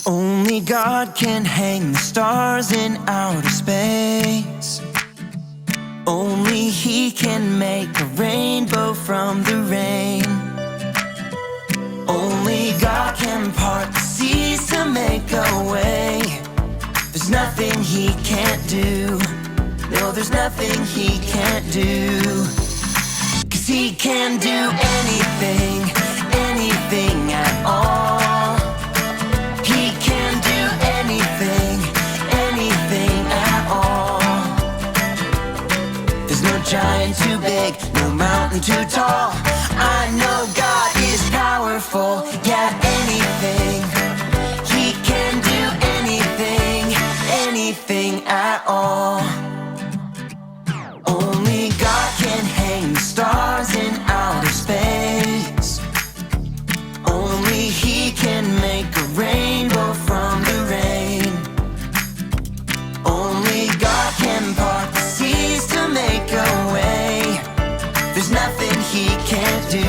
Only God can hang the stars in outer space. Only He can make a rainbow from the rain. Only God can part the seas to make a way. There's nothing He can't do. No, there's nothing He can't do. 'Cause He can do anything, anything at all. He can do anything, anything at all. There's no giant too big, no mountain too tall. I know God is powerful, yeah, anything. He can do anything, anything at all. Only God can hang the stars in outer space. Only He can make a rainbow from the rain. Only God can part the seas to make a way. There's nothing He can't do.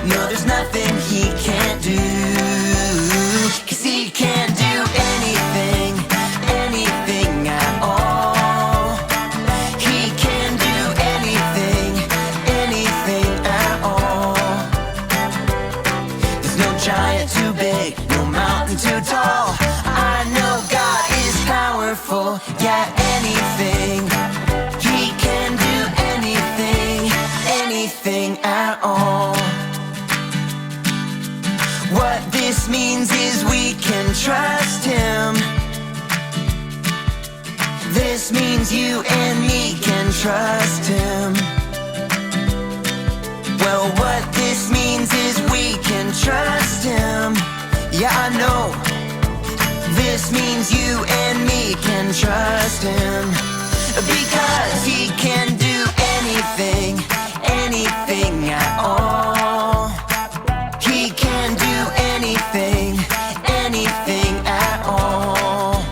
No, there's nothing He can't do. 'Cause He can do anything, anything at all. He can do anything, anything at all. There's no giant too big, no mountain too tall. I know God is powerful, yeah, anything. He can do anything, anything at all. What this means is we can trust Him. This means you and me can trust Him. Well, what this means is we can trust Him. Yeah, I know. This means you and me can trust Him. Because He can do anything, anything at all. He can do anything, anything at all.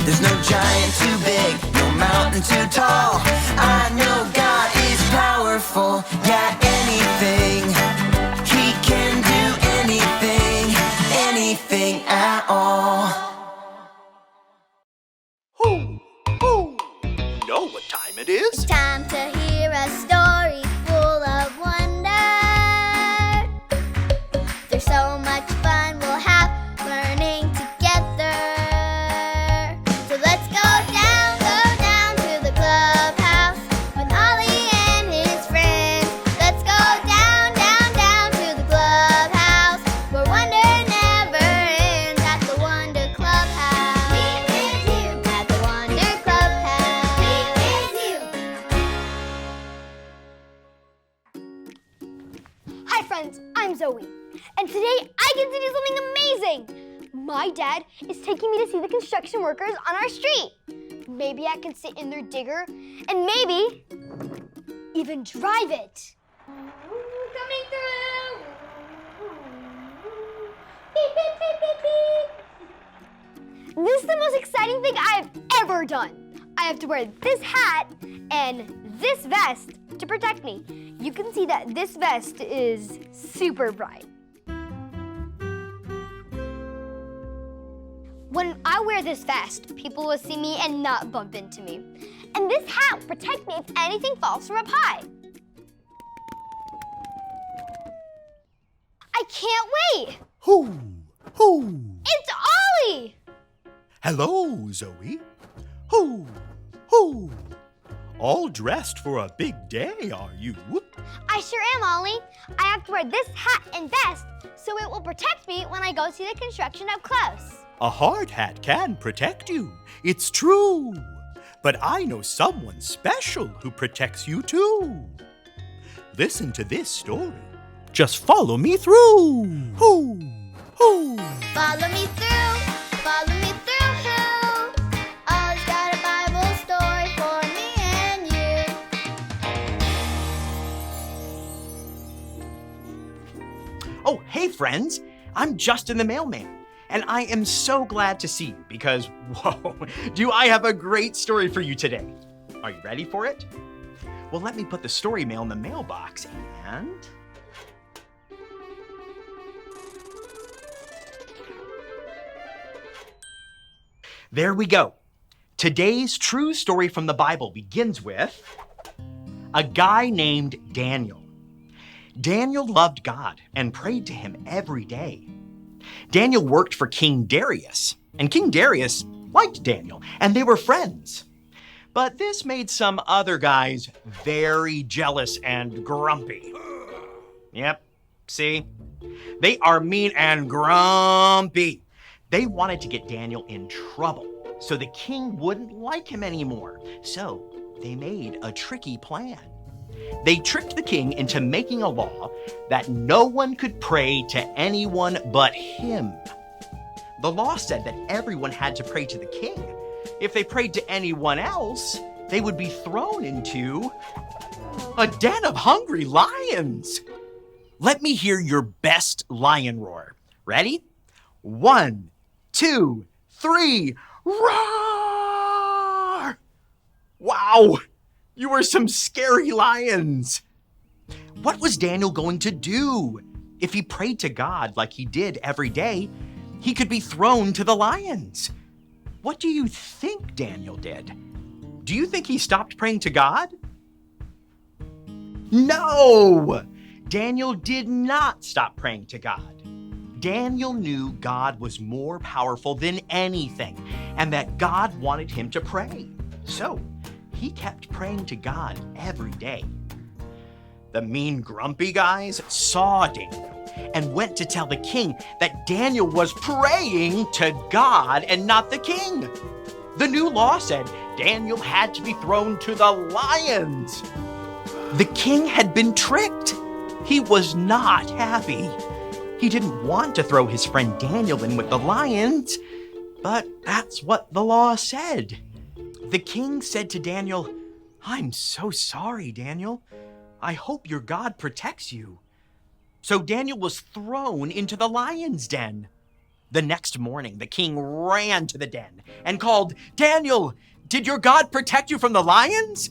There's no giant too big, no mountain too tall. I know God is powerful, yeah, anything. He can do anything, anything at all. You know what time it is? It's time to hear a story full of wonder. There's so much fun we'll have learning together. So let's go down to the clubhouse with Ollie and his friends. Let's go down to the clubhouse where wonder never ends at the Wonder Clubhouse. At the Wonder Clubhouse. Hi friends, I'm Zoe, and today I get to do something amazing! My dad is taking me to see the construction workers on our street. Maybe I can sit in their digger, and maybe even drive it. Coming through! Beep, beep, beep, beep, beep. This is the most exciting thing I've ever done. I have to wear this hat and this vest to protect me. You can see that this vest is super bright. When I wear this vest, people will see me and not bump into me. And this hat will protect me if anything falls from up high. I can't wait! Hoo! It's Ollie! Hello, Zoe. Hoo! All dressed for a big day, are you? I sure am, Ollie. I have to wear this hat and vest so it will protect me when I go see the construction up close. A hard hat can protect you. It's true. But I know someone special who protects you too. Listen to this story. Just follow me through. Hoo! Follow me through, follow me through. Ollie's got a Bible story for me and you. Oh, hey friends, I'm Justin the Mailman, and I am so glad to see you because, whoa, do I have a great story for you today. Are you ready for it? Well, let me put the story mail in the mailbox and... There we go. Today's true story from the Bible begins with a guy named Daniel. Daniel loved God and prayed to him every day. Daniel worked for King Darius, and King Darius liked Daniel, and they were friends. But this made some other guys very jealous and grumpy. Yep, see? They are mean and grumpy. They wanted to get Daniel in trouble so the king wouldn't like him anymore. So they made a tricky plan. They tricked the king into making a law that no one could pray to anyone but him. The law said that everyone had to pray to the king. If they prayed to anyone else, they would be thrown into a den of hungry lions. Let me hear your best lion roar. Ready? 1, 2, 3, roar! Wow, you were some scary lions. What was Daniel going to do? If he prayed to God like he did every day, he could be thrown to the lions. What do you think Daniel did? Do you think he stopped praying to God? No! Daniel did not stop praying to God. Daniel knew God was more powerful than anything and that God wanted him to pray. So he kept praying to God every day. The mean, grumpy guys saw Daniel and went to tell the king that Daniel was praying to God and not the king. The new law said Daniel had to be thrown to the lions. The king had been tricked. He was not happy. He didn't want to throw his friend Daniel in with the lions, but that's what the law said. The king said to Daniel, "I'm so sorry, Daniel. I hope your God protects you." So Daniel was thrown into the lion's den. The next morning, the king ran to the den and called, "Daniel, did your God protect you from the lions?"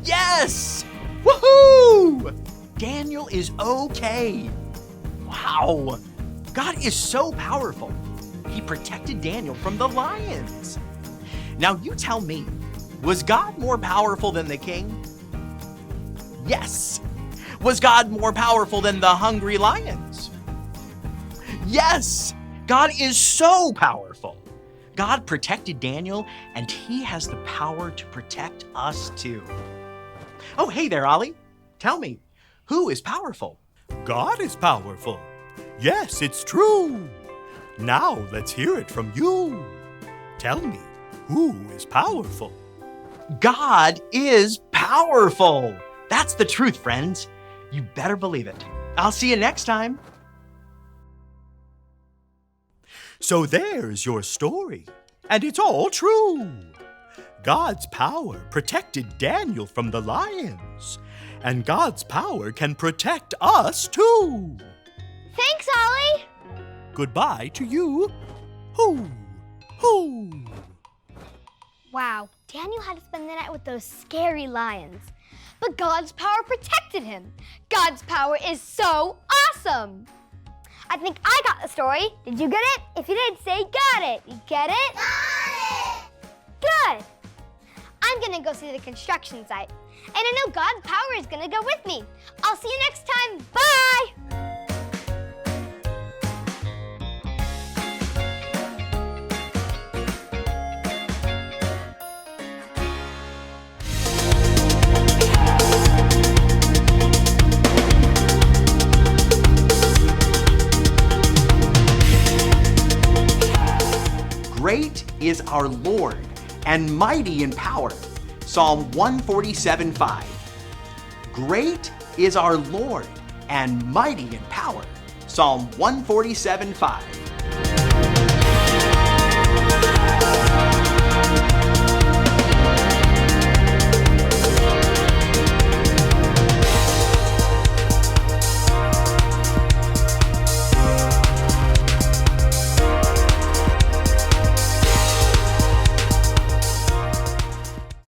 Yes! Woohoo! Daniel is okay. Wow! God is so powerful. He protected Daniel from the lions. Now you tell me, was God more powerful than the king? Yes. Was God more powerful than the hungry lions? Yes. God is so powerful. God protected Daniel, and he has the power to protect us too. Oh, hey there, Ollie. Tell me, who is powerful? God is powerful. Yes, it's true. Now let's hear it from you. Tell me, who is powerful? God is powerful. That's the truth, friends. You better believe it. I'll see you next time. So there's your story, and it's all true. God's power protected Daniel from the lions, and God's power can protect us too. Thanks, Ollie. Goodbye to you. Hoo, hoo. Wow, Daniel had to spend the night with those scary lions. But God's power protected him. God's power is so awesome. I think I got the story. Did you get it? If you did, say got it. You get it? Got it! Good. I'm gonna go see the construction site. And I know God's power is gonna go with me. I'll see you next time. Bye! Great is our Lord and mighty in power. Psalm 147:5. Great is our Lord and mighty in power. Psalm 147:5.